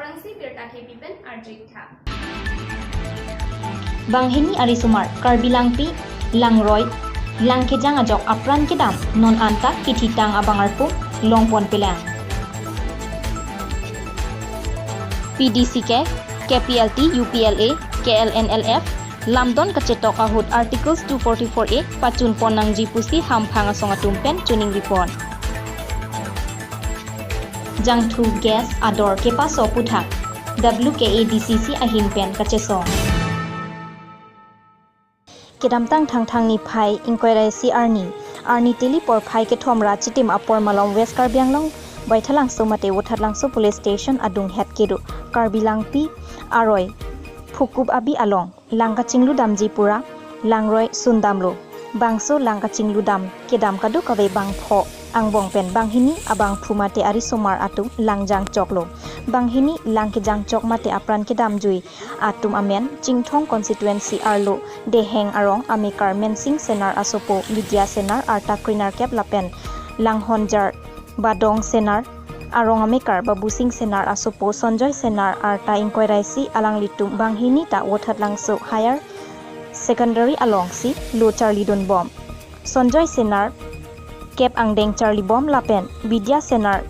Langsi pirta kepipen arjikta. Banghini arisumar Karbi Langpi Langroy Langkejang ajok apran kedam non anta kititang abangarpu longpon pelang. PDCK KPLT UPLA KLNLF Lamdon kacetok ahut Articles 244A pacun ponang jipusi hampanga songatumpen tuning report. Jangtu gas ador kepaso puthak WKADCC ahimpen kacesong. Kedamtang thang ni phai inquiry si arni teleport phai ke thomra chitim apor malom West Karbi Anglong baithalang somate wothatlang so police station adung het kedu Karbi Langpi aroi phukub abi along langka chinglu damji pura langroi sundamlo bangso langka chinglu dam kedam kadu kawe bang pho angbong pen banghini abang phumate ari somar atum langjang choklo banghini langkejang chok mate apran kedam jui atum amen chingthong constituency arlo de heng arong amikar mensing senar asopo media senar arta krinar kep lapen langhonjar badong senar arong amikar babusing senar asopo sonjoy senar arta inquiry si alang litum banghini ta wothat langso higher secondary along si lo charlie don bom sonjoy senar Kep angdeng Charlie Bom lapen Vidya Senar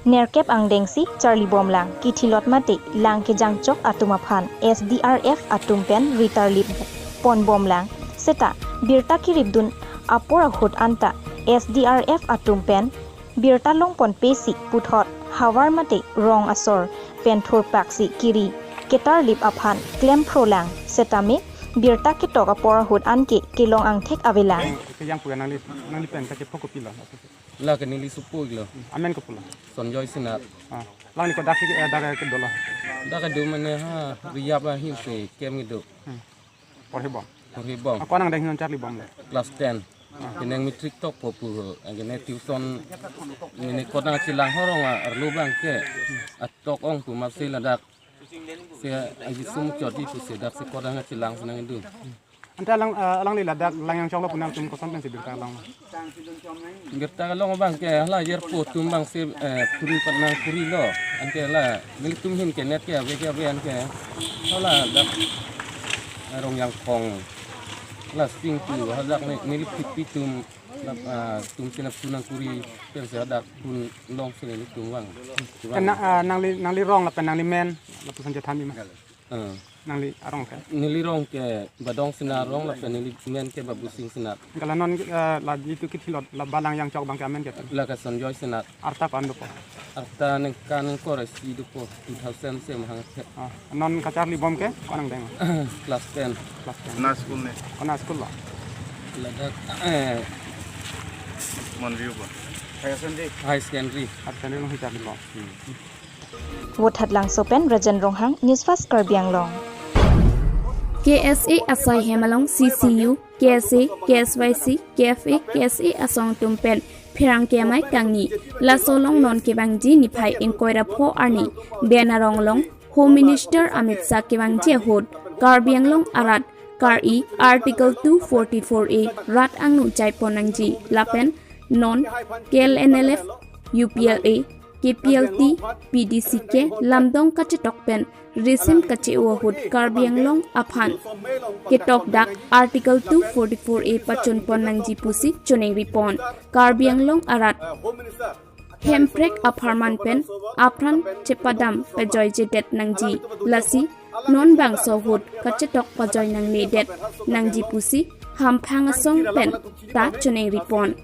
Ner Kep angdeng si Charlie Bom lang kitilot mati lang kejang chok atumaphan SDRF atumpen ritarlip pon bom lang seta birta kiribdun apora hut anta SDRF atumpen birta longpon pesi puthot hawar mati rong asor penthor paksi kiri ketar lip aphan klem pro lang seta me birta kitok apora hut anke kilong angthek avelang yang punya nali pen kaje pokok pila la ke nili supu glo amen ko pula sonjoy sinat lang ni ko daksi daga ke dola da ka do mane ha riyap la hi se kem ngidu por hebom ako nang deng Charlie Bom class 10 kineng mitrik tok popul agene tuition ni ko na silang horong arlu bang ke atok ong tu mapsil dak se agi sum choti tu se dak se ko na silang sunang ndu anta lang ni ladak lang yang choklo punang tum kosan pen sibir lang gerta long bang ke la yer po tum bang se puri panang puri lo ante la milik tum hin ke net ke ve an ke la dak rong yang khong la sing tu hadak ni milik pitum tum sinap sunang puri per se dak pun long se ni tum bang nang li rong la pen nang li men la pusan jatami ma nang li arong kan nili rong ke badong sinar rong la pen nili men ke babusing sinar kalau non la itu kitilot la balang yang chok bang kamen ke la ka sonjoy sinar arta pandu po arta neng kan ko resi du po 2000 se mahang non ka Charlie Bom ke konang deng class 10 na school ne ona school la la dak mon view po high secondary arta ne no Charlie Bom wothatlang sopen rajan ronghang Newsfast Karbi Anglong KSA Asai Hemalong CCU KSA KSYC KFA KSA Asong Tumpen Perang Kemai Kangni La Solong Non Kebangji Nipai Inkoira Po Arni Benarong Long Home Minister Amit Shah Kebangji Hod Karbi Anglong Arat Kari Article 244A Rat Angnu Chai Ponangji Lapen Non KLNLF UPLA KPLT PDCK Lamdong Kachetokpen Resim Kacheohud Karbi Anglong Aphan Ketok Dak Article 244A Pachun Ponangji Pusi Chuning Ripon Karbi Anglong Arat Hemprek Apharman Pen Apran Chepadam Pejoy Jedet Nangji Lasi Non Bang Sohud Kachetok Pajoy Nang Nedet Nangji Pusi Hampangasong Pen Ta Chuning Ripon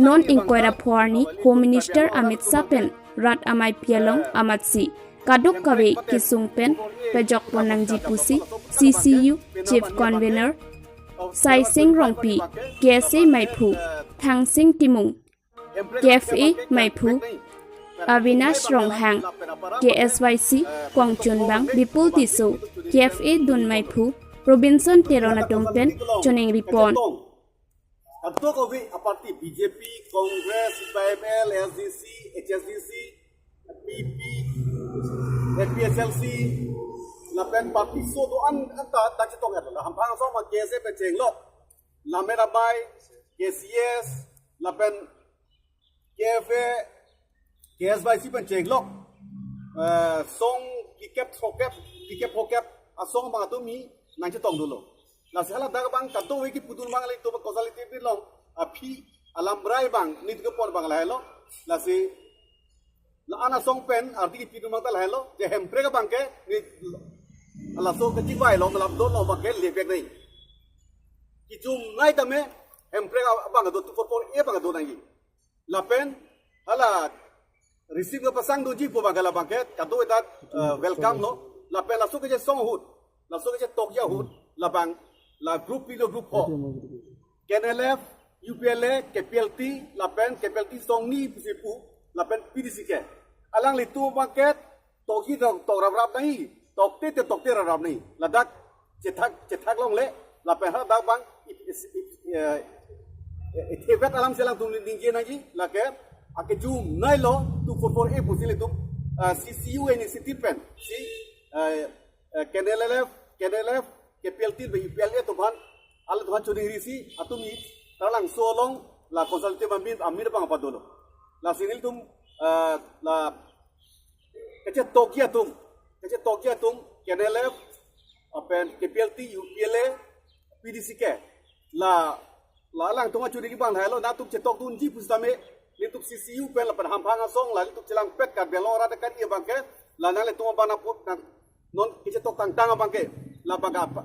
Non Inquiry Porni Home Minister Amit Shah Pen Rat Amai Pialong Amatsi Kadok Kawe Kisung Pen Pejok Ponangji Pusi CCU Chief Convener Sai Sing Rongpi KSA Maipu Thang Sing Timung KFA Maipu Avinash Ronghang KSYC Kwangchun Bang Bipul Tisu KFA Dun Maipu Robinson Teronatung Pen Chuning Ripon Untuk kau aparti BJP, Kongres, PML, SDC, HSDC, PP, NPSLC, lapen parti so doan anta tak cetong ada. Hampang so ma KSE peceng lok. Lamen abai KCS, lapen KFA, KSYC peceng lok. Song pikap sokap pikap hokap asong bang tu mi nang cetong dulu la sala dag bang kato we ki pudun bang le to causality bi long api alam brai bang nit ko por bang la hello la si la ana song pen arti ki pidun bang ta la hello je hempre ka bang ke ni ala so ka ji bai lo malam do lo bang ke le pek nei ki jum nai ta me hempre ka bang do tu for e bang do nai la pen ala receive ka pasang do ji po bang la bang ke kato eta welcome no la pen la so ke je song hut la so ke je tok ya hut la bang la group pilo group ho KNLF UPLA KPLT la pen KPLT song ni pusipu la pen PDC ke alang litu market toki tok rap nahi tok te rap nahi ladak cetak long le la pen ha dak bang itevet alam selang tum lingje naji la ke ake jum nai lo tu for e pusile tu CCU ni city pen si KNLF KPLT be UPLA to ban ala to churi risi atumi talang solong la consultative amir bang apa dolo la sinil tum la kace tokia tum KNLF apen KPLT UPLA PDC ke la lang tum churi ki bang halo na tum cetok tun ji pustame lituk CCU pen la pan hampanga song la lituk celang pet ka belora de kan ia bang ke la na le tum bana put non kice tok tang bang ke la bang apa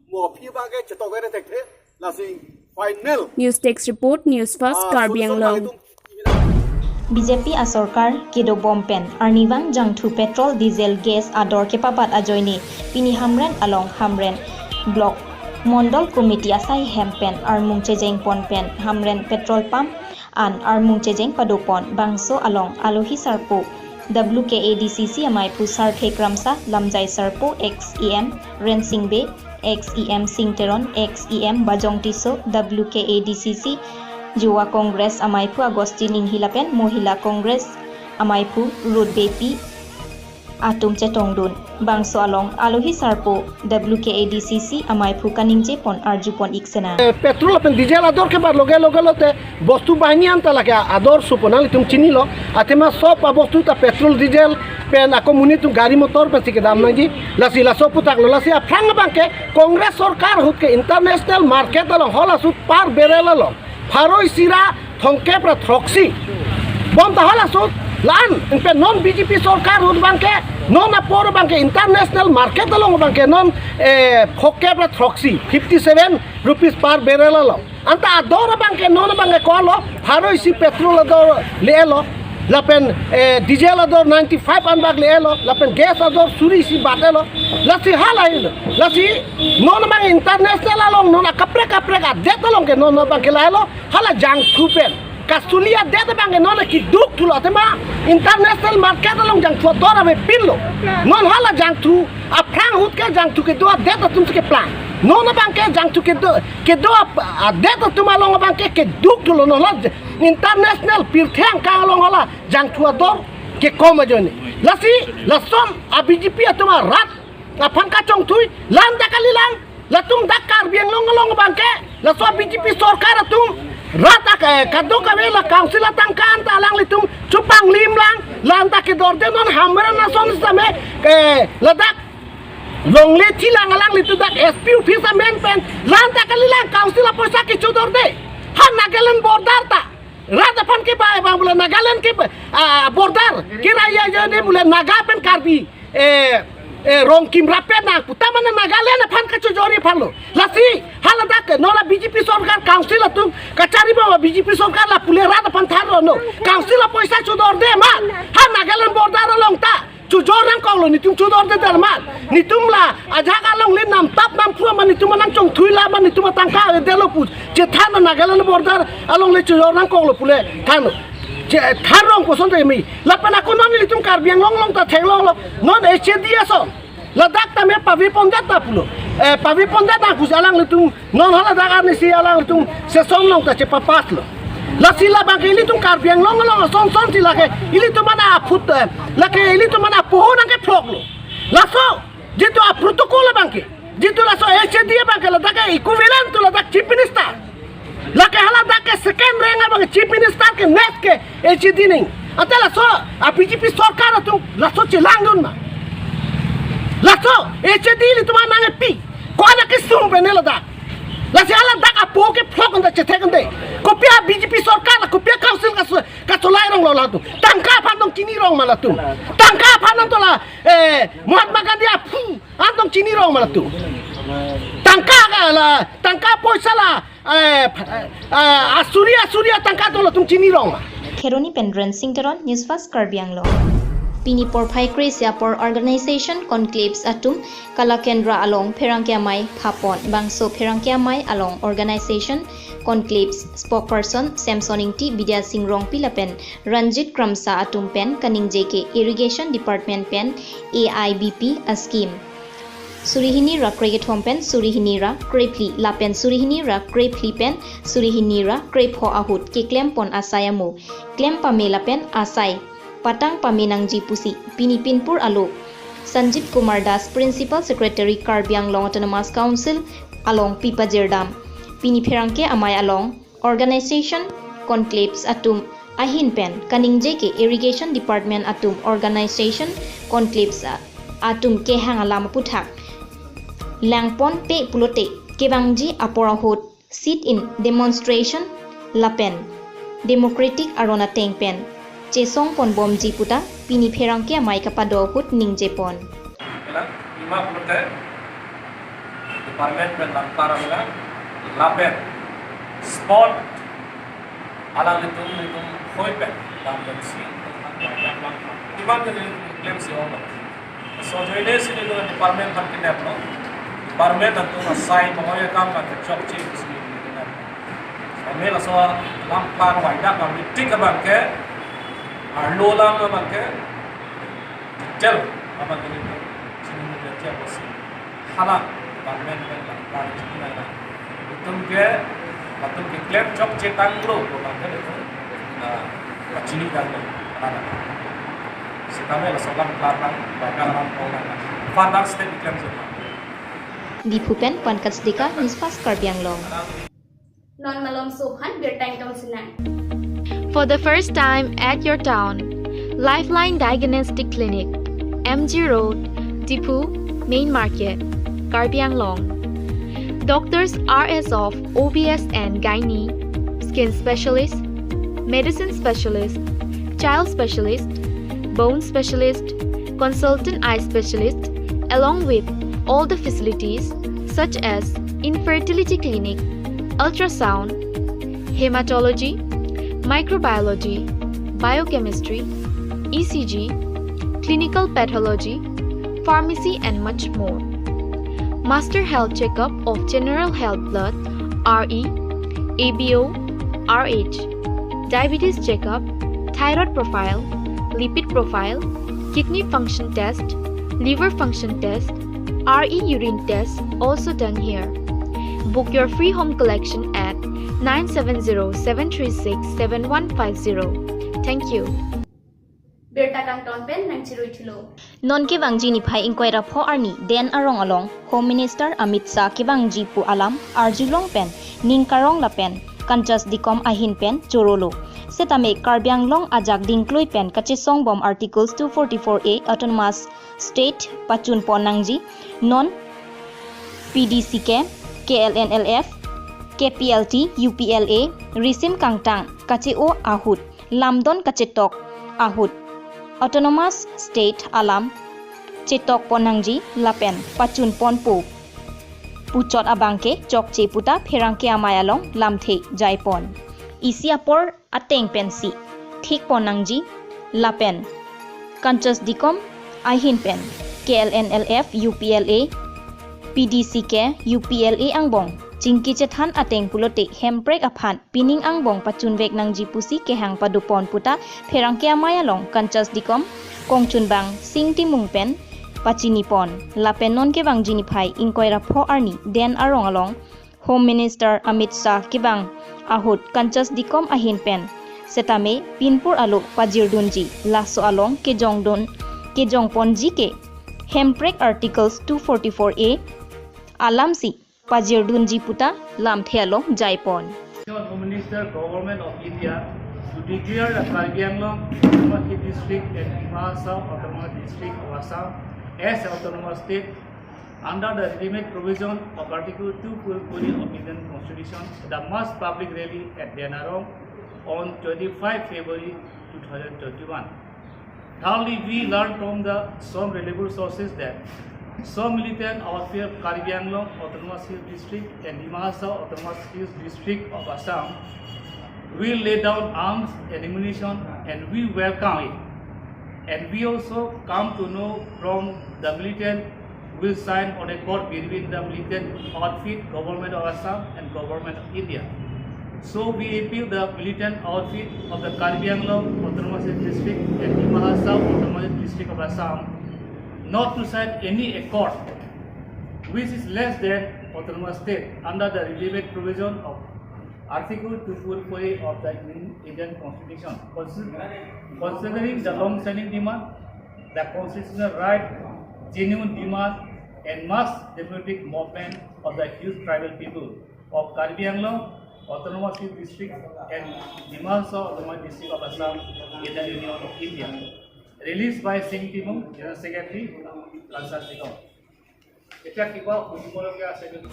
mo phi bang ke cetok re tek la sing final News Text Report Newsfast Karbi Anglong BJP a sarkar kedo bompen arniwang jangthu petrol diesel gas ador kepabat ajoini pini hamren along hamren block mondol committee asai hempen armung chejeng ponpen hamren petrol pump an armung chejeng padopon bangso along alohi sarpo WKADCC amai pusar thekramsa lamjai sarpo XEM Rensingbe XEM Singteron XEM Bajong Tiso WKADCC Jowa Congress amaipu Agosti Ninghilapen Mohila Congress amaipu Road Bepi atum chetongdun bangso along alohi sarpo WKADCC amaipu kaningje pon arjupon iksena petrol pen diesel ador ke bar loge lote bostu bahini anta lage ador suponal tum chini lo atema sop bostu ta petrol diesel pen akomuni tum gari motor pen sike dam naji lasi la sop putak lo lasi afrang banke congress sarkar hut ke international market along hola sut par berela lo faroi sira thongke pra throxi bom ta hola sut lan pe non BJP sarkar hut banke non apor banke international market along banke non hokke pra throxi 57 rupees per barrel lo anta ador banke non banke ko lo faroi si petrol ador le lo lapen diesel ador 95 an bag le lo lapen gas ador suri si batelo lasi halai lasi non bang international along non kapre adet along ke non banke la lo hala jang thupen kasulia det bang non ki duk thulo tema international market along jang thu dora me pillo non hala jang thu aprang hut ke jang thu ke do det tum ke plan non bang ke jang thu ke do det tum along bang ke duk thulo non international pirthang ka along hala jang thu dor ke kom joni lasi lasom a BJP atuma rat apang ka chong thui lan da kalilang latung dakar biang long bang ke laso BJP sarkar atum rata kado kabela council tangkan talang litum cupang limlang lanta ke dorde non hamra na son same ladak longli tilang alang litu dak SP office men pen lanta kalilang council poisa ke chudorde han nagalan border ta rata pan ke ba bang bulan nagalan ke border kiraya jone bulan naga pen karbi rong kim rapen na putamana nagalan pan ka chujori phalo lasi haladak nola BJP sarkar council atum kachari ba BJP sarkar la pulera da pan tharo no council poisa chudor de ma ha nagalan border long ta chujor rang kong lo nitum chudor de dar ma nitum la ajaga long le nam tap nam phua man nitum nam chong thuila man nitum tangka de lo pu je thana nagalan border along le chujor rang kong lo pule thano tharong poson de mi lapana ko non litum Karbi Anglong ta thenglong lo non HDS so ladak ta me pavi ponda ta pulo pavi ponda ta kujalang litum non hala dagar ni si alang litum se somnong ta che papas lo la sila bang litum Karbi Anglong son sila ke ilitum mana put la ke ilitum mana pohon ke flok lo la so jitu a protocol bang ke jitu la so HDS bang ke la daga equivalent to la dak chief minister lake hala dake second rank abang chief minister ke net ke HD ning atala so a BJP sarkar tu la so chelang dun ma Laso, di tuma nang pi. Ko ana kisum benela da. Lasi ala dak apo ke flok nda chetek nde. Kopia BJP sarkar la kopia council ka solai rong lola tu. Tangka phandong chini rong mala tu. Tangka phandong tola Mahatma Gandhi apu andong chini rong mala tu. Tangka poisa la Surya tangka tola tung chini rong. Kheroni Pendran Singteron Newsfast Karbi Anglong. Pini por phai kresia por organization conclaves atum kalakendra along pherangkiamai phapon bangso pherangkiamai along organization conclaves spokesperson Samsoning T Vidya Singh Rong Pilapen Ranjit Kramsa atum pen kaning JK irrigation department pen AIBP a scheme Surihini ra kreget hompen surihini ra krepli lapen surihini ra krepli pen surihini ra krepho ahut ke klem pon asayamu klem pamela pen asai Patang Paminangji Pusi, Pinipinpur Alok, Sanjit Kumar Das, Principal Secretary Karbi Anglong Autonomous Council, along Pipa Jerdam, Pinipherangke Amay along, Organization Conclaves Atum, Ahin Pen, Kaning JK Irrigation Department Atum, Organization Conclaves Atum Kehang Alam Puthak, Langpon Pe Pulote, Kevangji Aporahot, Sit in Demonstration, Lapen, Democratic Arona Tengpen, Chesong pon bom jiputa pini pherangke mai kapado hut ning jepon lima pulte department pen lampara mela lapen sport ala litum hoi pen lapen si iban de claim si on so joine si de department kan kinap no department antu assign moya kam kan chok chi si amela so lampara waida kam tik abang ke Arlolang naman ke jel naman din sini dia basi hala parmen kan par sini na betul ke claim job cetang lo naman ke sini kan ada setame la solam klaran bakaran orang father step claim semua di Pupen Pankasdika Newsfast Karbi Anglong Non malong subhan birtang tong sinan. For the first time at your town, Lifeline Diagnostic Clinic, MG Road, Tipu, Main Market, Karbi Anglong. Doctors RS of OBS and Gynae, Skin Specialist, Medicine Specialist, Child Specialist, Bone Specialist, Consultant Eye Specialist, along with all the facilities such as Infertility Clinic, Ultrasound, Hematology, Microbiology, Biochemistry, ECG, Clinical Pathology, Pharmacy and much more. Master Health Checkup of General Health Blood, RE, ABO, RH, Diabetes Checkup, Thyroid Profile, Lipid Profile, Kidney Function Test, Liver Function Test, RE Urine Test also done here. Book your free home collection at 970-736-7150. Thank you. Birtakang tonpen nang chirui thilo. Non ke wangji ni phai inquiry pho arni den arong along Home Minister Amit Shah ke wangji pu alam arjulong pen ning karong la pen kanjas dikom ahin pen chorolo setame Karbi Anglong ajak dingkloi pen kachesong bom articles 244A autonomous state pachun ponangji non PDC ke KLNLF KPLT UPLA Risim Kangtang Kacheo Ahut Lamdon Kachetok Ahut Autonomous State Alam Chetok Ponangji Lapen Pachun Ponpo Puchot Abangke Chokche Puta Pherangke Amayalong Lamthe Jaipon Isiapor Ateng Pensi Thik Ponangji Lapen Kanchas Dikom Ahin Pen KLNLF UPLA PDC UPLA Angbong Jingki cethan ateng pulote hemprek aphan pining angbong pachunwek nang jipusi kehang padupon puta pherangke amayalong kanchas dikom kongchun bang singti mungpen pachinipon lapenon ke bang jiniphai inkoira pho arni den arong along Home Minister Amit Shah ke bang ahut kanchas dikom ahin pen setame pinpur alok pajirdunji laso along ke jongponji ke hemprek articles 244A alamsi Pajirdunji Puta Lamthealong Jaipon. Home Minister Government of India to declare the Karbi Anglong Autonomous District and Imphal South Autonomous District of Assam as autonomous state under the legitimate provision of Article 240 of Indian Constitution, the mass public rally at Denarong on 25 February 2021. Thirdly, we learned from some reliable sources that some militant outfit of Karbi Anglong Autonomous Hills District and Dimahasa Autonomous Hills District of Assam will lay down arms and ammunition, and we welcome it. And we also come to know from the militant will sign on a court between the militant outfit, Government of Assam and Government of India. So we appeal the militant outfit of the Karbi Anglong Autonomous District and Dimahasa Autonomous District of Assam not to sign any accord which is less than autonomous state under the relevant provision of Article 240 of the Indian Constitution, considering the long-standing demand, the constitutional right, genuine demand, and mass democratic movement of the huge tribal people of Karbi Anglong Autonomous District and Dimahasa Autonomous District of Assam in the Union of India. Released by Singh Timung, General Secretary, Kansas Nikon.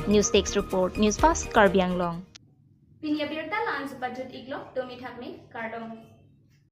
News Text Report, Newsfast, Karbi Anglong. Pinya Birta Lans Budget Iglok, Domi Thakmi, Kardong.